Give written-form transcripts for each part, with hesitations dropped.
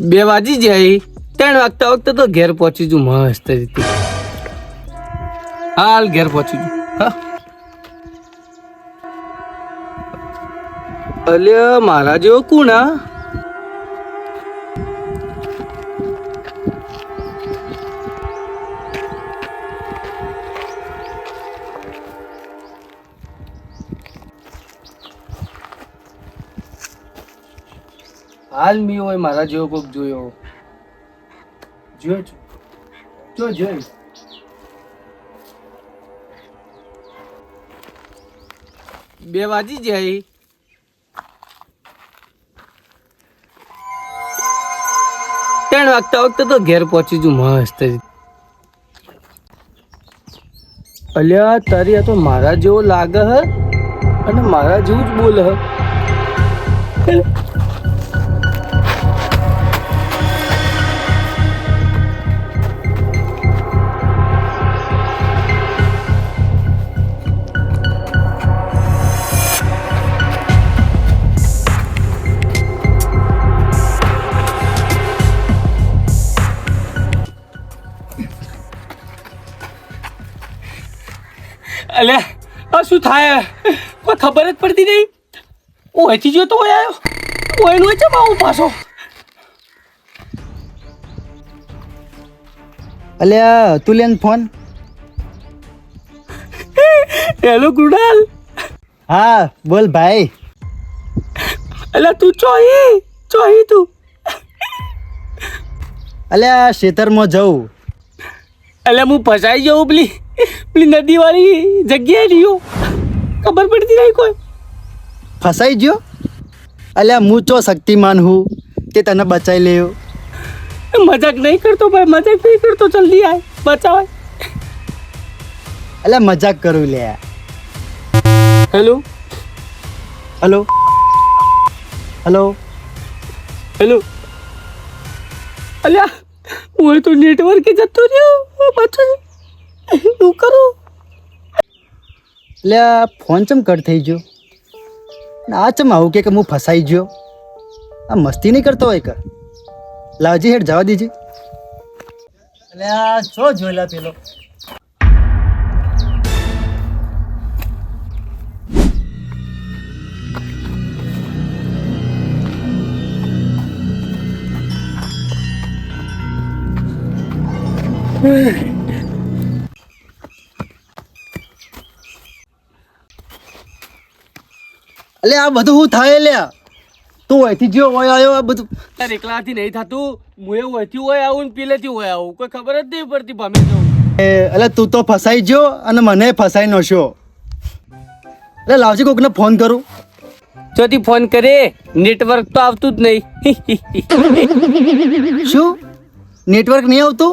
2 વાગી જાય 3 વાગતા વખતે તો ઘેર પહોંચી જુ મસ્ત રીતે. હાલ ઘેર પહોંચી જુ. હા અલ્યા મારા જેવો કોણ હા? હાલ મી હોય મારા જેવો કોક જોયો જોઈ 2 વાગી જાય 3 વાગતા વખતે તો ઘેર પહોંચી જુ મસ્ત રીતે. અલ્યા તારી આ તો મારા જેવો લાગે હ અને મારા જેવું જ બોલે હ. અલ્યા આ શું થાય કોઈ ખબર જ પડતી નહીં. ઓયથી જો તો ઓય આવ્યો ઓયનું છે માવું પાછો. અલ્યા તું લેન ફોન. હેલો ગુડાલ. હા બોલ ભાઈ. અલ્યા તું ચોહી તું. અલ્યા ખેતરમાં જવું. અલ્યા હું ફસાઈ જાઉં પેલી નદી વાળી જગ્યાએ રહ્યો ખબર પડતી નહીં કોઈ. ફસાઈ ગયો. અલ્યા હું ચો શક્તિમાન હું કે તને બચાવી લેયો. મજાક નહીં કરતો ભાઈ, મજાક નહીં કરતો. જલ્દી આય બચાવ. અલ્યા મજાક કરું લે. Hello hello hello hello. અલ્યા હું તો નેટવર્ક જતો રહ્યો બચાવ. શું કરું? અલ્યા ફોન ચમ કટ થઈ ગયો. આ ચમ આવું કે હું ફસાઈ ગયો. આ મસ્તી નહીં કરતો હોય કે લાવજી હેઠ જવા દીજે. અલ્યા છો જોયેલા પેલો. અલે આ બધું હું થાય લ્યા. તું અહીંથી જો હોય આવ્યો આ બધું. તારે એકલાથી નહીં થતું. હું એ હોયથી હોય આવું ને પેલેથી હોય આવું કોઈ ખબર જ નહીં પડતી. ભમે જવું. અલે તું તો ફસાઈ ગયો અને મને ફસાઈ નશો. અલે લાવજી કોકને ફોન કરું. ચોથી ફોન કરે નેટવર્ક તો આવતું જ નહીં. શું નેટવર્ક નહીં આવતું?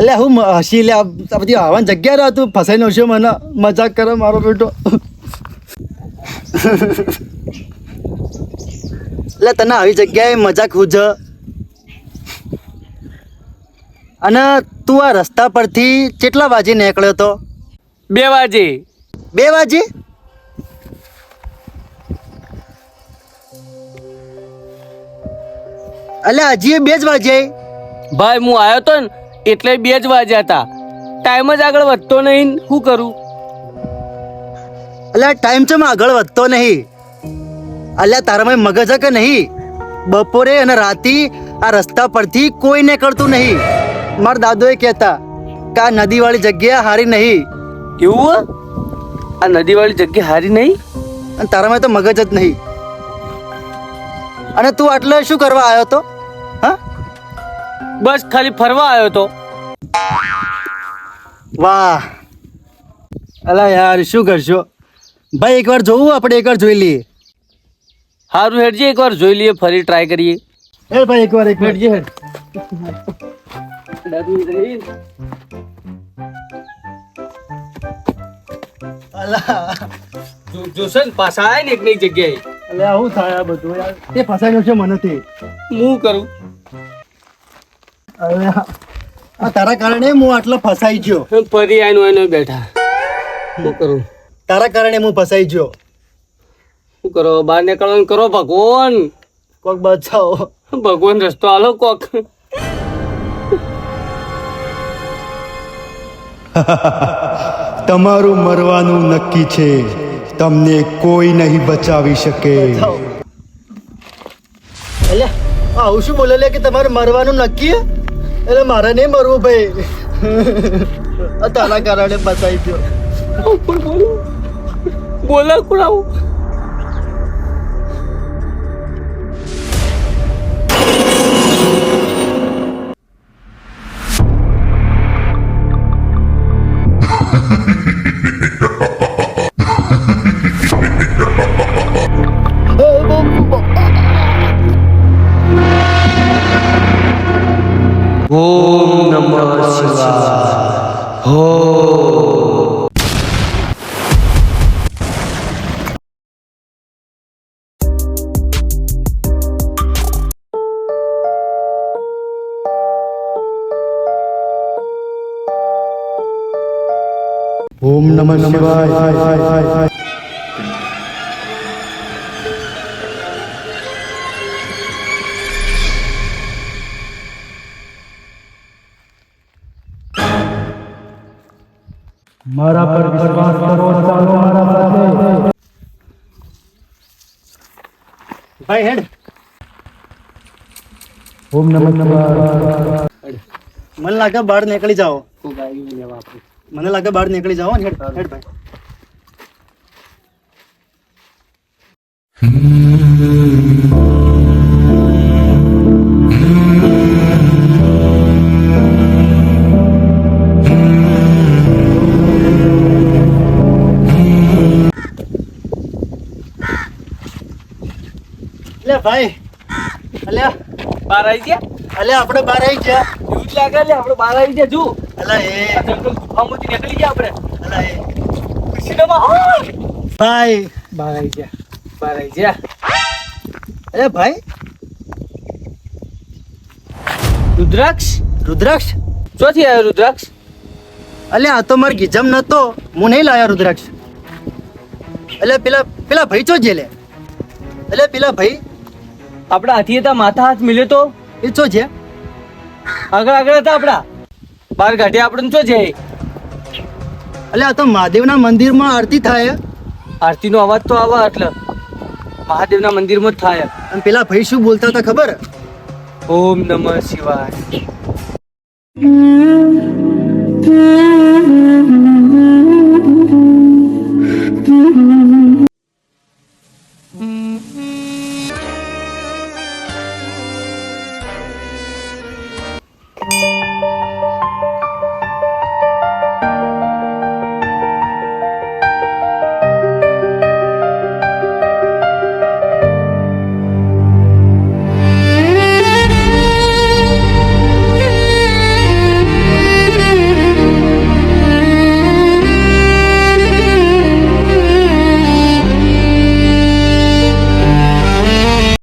અલ્યા હું હસી લે. આ બધી આવવાની જગ્યા રહે તું ફસાઈ નશો. મને મજાક કરે મારો બેટો. એટલે તને આવી જગ્યાએ મજાક હુજ. અને તું આ રસ્તા પરથી કેટલા વાગે નીકળ્યો તો? 2 વાગે. 2 વાગે? અલ્યા હજી 2 જ વાગે? ભાઈ હું આવ્યો તો ને એટલે 2 જ વાગ્યા હતા. ટાઈમ જ આગળ વધતો નહીં. શું કરું? અલ્યા ટાઈમ ચમ આગળ વધતો નહીં? અલ્યા તારામાં મગજ કે નહીં? બપોરે અને રાતી આ રસ્તા પરથી કોઈ નીકળતું નહીં. મારા દાદોએ કહેતા કે આ નદીવાળી જગ્યા હારી નહીં. એવું? આ નદીવાળી જગ્યા હારી નહીં? અને તારામાં તો મગજ જ નહીં. અને તું આટલે શું કરવા આવ્યો તો? હા બસ ખાલી ફરવા આવ્યો તો. વાહ. અલા યાર શું કરશો ભાઈ? એકવાર જોવું આપણે? એકવાર જોઈ લઈએ. સારું હેડજે એકવાર જોઈ લઈએ, ફરી ટ્રાય કરીએ. હે ભાઈ એકવાર હેડજે હેડ. અલા જોશે ને પાછા આવે ને એક ની જગ્યાએ. અલ્યા આવું થાય આ બધું યાર. તે ફસાઈ છે મને તે. હું કરું? અલ્યા આ તારા કારણે હું આટલો ફસાઈ ગયો. ફરી આવીને બેઠા. શું કરું? તારા કારણે હું ફસાઈ ગયો. શું કરો? બહાર નીકળવાનું કરો ભગવાન. કોક બચાવો. ભગવાન રસ્તો આલો કોક. તમારું મરવાનું નક્કી છે. તમને કોઈ નહીં બચાવી શકે. એટલે આવું શું બોલે લે કે તમારે મરવાનું નક્કી હે? એટલે મારે નહીં મરવું ભાઈ. આ તારા કારણે બચાઈ ગયો. બોલા કુડાવ. ઓમ નમઃ શિવાય. હો. ઓમ નમઃ શિવાય. મારા પર વિશ્વાસ કરો. ચાલો મારા સાથે. ભાઈ હેડ. ઓમ નમઃ શિવાય. મને લાગે બહાર નીકળી જાઓ. કોક આવ્યું લેવા આપણે. મને લાગે બહાર નીકળી જાઓ ને. હેડ હેડ ભાઈ. લે ભાઈ. અલ્યા બહાર આવી ગયા. અલ્યા આપણે બહાર આવી ગયા. એવું જ લાગે લે આપણે બહાર આવી ગયા. જો અલા એ આ જંગલ ગુફામાંથી નીકળી ગયા આપણે. અલા એ ખુશીનામાં ભાઈ. બહાર આવી ગયા. બહાર આવી ગયા. અરે ભાઈ રુદ્રાક્ષ. રુદ્રાક્ષ. ચોથી આવ્યો રુદ્રાક્ષ. અલ્યા આ તો મારે ગીજમ નતો. હું નહીં લાયા રુદ્રાક્ષ. એટલે પેલા પેલા ભાઈ ચો જે લે. એટલે પેલા ભાઈ આપણા હાથી હતા, માથા હાથ મિલ્યો તો એ ચો છે. આગળ આગળ હતા આપણા. બહાર કાઢ્યા આપણે શું છે? અલ્યા આ તો મહાદેવના મંદિરમાં આરતી થાય. આરતીનો અવાજ તો આવે એટલે મહાદેવના મંદિરમાં જ થાય. અને પેલા ભાઈ શું બોલતા હતા ખબર? ઓમ નમઃ શિવાય.